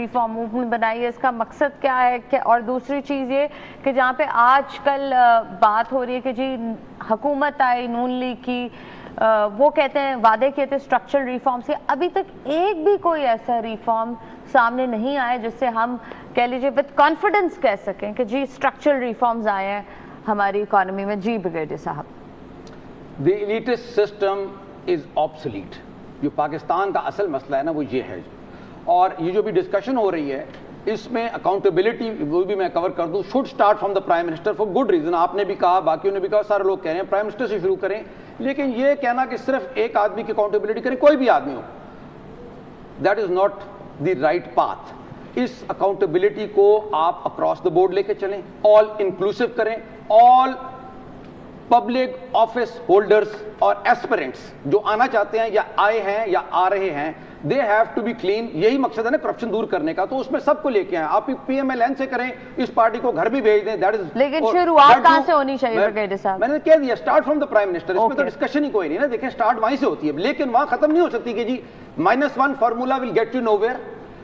Reform movement بنائی ہے, اس کا مقصد کیا ہے؟ اور دوسری چیز یہ کہ جہاں پہ آج کل بات ہو رہی ہے کہ جی حکومت آئی نون لیگ کی, وہ کہتے ہیں وعدے کیے تھے اسٹرکچرل ریفارمس کے, ابھی تک ایک بھی کوئی ایسا ریفارم سامنے نہیں آیا جس سے ہم کہہ لیجیے وتھ کانفیڈنس کہہ سکیں کہ جی اسٹرکچرل ریفارمز آئے ہیں ہماری اکانومی میں. جی بریگیڈیئر صاحب. The elitist system is obsolete. جو پاکستان کا اصل مسئلہ ہے نا وہ یہ ہے, اور یہ جو بھی ڈسکشن ہو رہی ہے اس میں اکاؤنٹیبلٹی وہ بھی میں کور کر دوں, should start from the prime minister for good reason. آپ نے بھی کہا, باقیوں نے بھی کہا, سارے لوگ کہہ رہے ہیں پرائم منسٹر سے شروع کریں, لیکن یہ کہنا کہ صرف ایک آدمی کی اکاؤنٹیبلٹی کریں, کوئی بھی آدمی ہو, that is not the right path. اس اکاؤنٹیبلٹی کو آپ اکراس دا بورڈ لے کے چلیں, آل انکلوسیو کریں, آل پبلک آفس ہولڈرز اور ایسپرنٹس جو آنا چاہتے ہیں یا آئے ہیں یا آ رہے ہیں, they have to be clean. یہی مقصد ہے نا کرپشن دور کرنے کا, تو اس میں سب کو لے کے آئیں. آپ پی ایم ایل این سے کریں, اس پارٹی کو گھر بھی بھیج دیں, دیٹ از. لیکن شروعات کہاں سے ہونی چاہیے بریگیڈیئر صاحب؟ میں نے کہہ دیا start from the prime minister, اس میں تو ڈسکشن ہی کوئی نہیں نا. دیکھیں اسٹارٹ وہیں سے ہوتی ہے, لیکن وہاں ختم نہیں ہو سکتی کہ جی -1 formula will get you nowhere,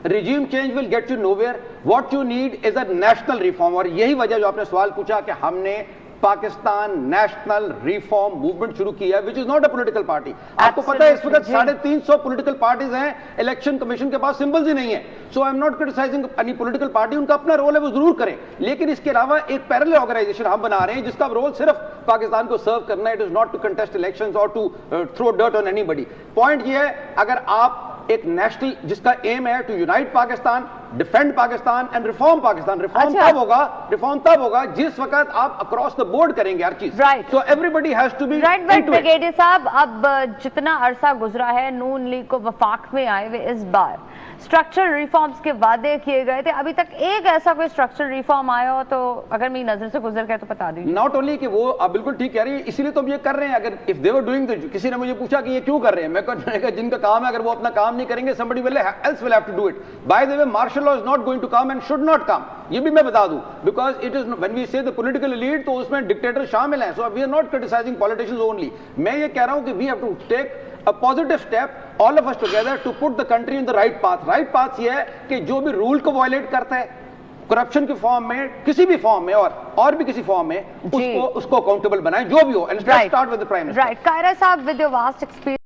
regime change will get you nowhere. What you need is a national reform. اور یہی وجہ جو آپ نے سوال پوچھا کہ ہم نے پاکستان نیشنل ریفارم موومنٹ شروع کیا ہے, which is not a political party. آپ کو پتہ ہے اس وقت 350 پولیٹیکل پارٹیز ہیں, الیکشن کمیشن کے پاس سمبلز ہی نہیں ہیں. So I am not criticising any political party, ان کا اپنا رول ہے وہ ضرور کریں, لیکن اس کے علاوہ ایک پیرلل آرگنائزیشن ہم بنا رہے ہیں جس کا رول صرف پاکستان کو سرو کرنا ہے. It is not to contest elections اور to throw dirt on anybody. Point یہ ہے, اگر آپ ایک نیشنل جس کا ایم ہے to unite Pakistan, defend Pakistan and reform Pakistan. Reform تب ہوگا جس وقت آپ اکراس دا بورڈ کریں گے ہر چیز. So everybody has to be right. But brigadier صاحب, اب جتنا عرصہ گزرا ہے نون لیگ کو وفاق میں آئے ہوئے, اس بار اسٹرکچرل ریفارمز کے وعدے کیے گئے تھے, ابھی تک ایک ایسا کوئی اسٹرکچرل ریفارم آیا ہو تو اگر میری نظر سے گزر گئے تو بتا دیجیے. ناٹ اونلی کہ وہ آپ بالکل ٹھیک کہہ رہی ہیں, اسی لیے تو ہم یہ کر رہے ہیں. اگر اف دے ور ڈوئنگ, کسی نے مجھے پوچھا کہ یہ کیوں کر رہے ہیں, میں کہا جن کا کام ہے اگر وہ اپنا کام نہیں کریں گے somebody else will have to do it. By the way, martial law is not going to come and should not come. یہ بھی میں بتا دوں, because it is when we say the political elite تو اس میں ڈکٹیٹر شامل ہیں. So we are not criticizing politicians only. میں یہ کہہ رہا ہوں کہ we have to take a positive step, all of us together, to put the country in the right path. Right path یہ ہے کہ جو بھی رول کو وائلیٹ کرتا ہے کرپشن کے فارم میں, کسی بھی فارم میں اور بھی کسی فارم میں, اس کو اکاؤنٹیبل بنائیں جو بھی ہو. And start with the Prime Minister. Right. Kaira صاحب, with your vast experience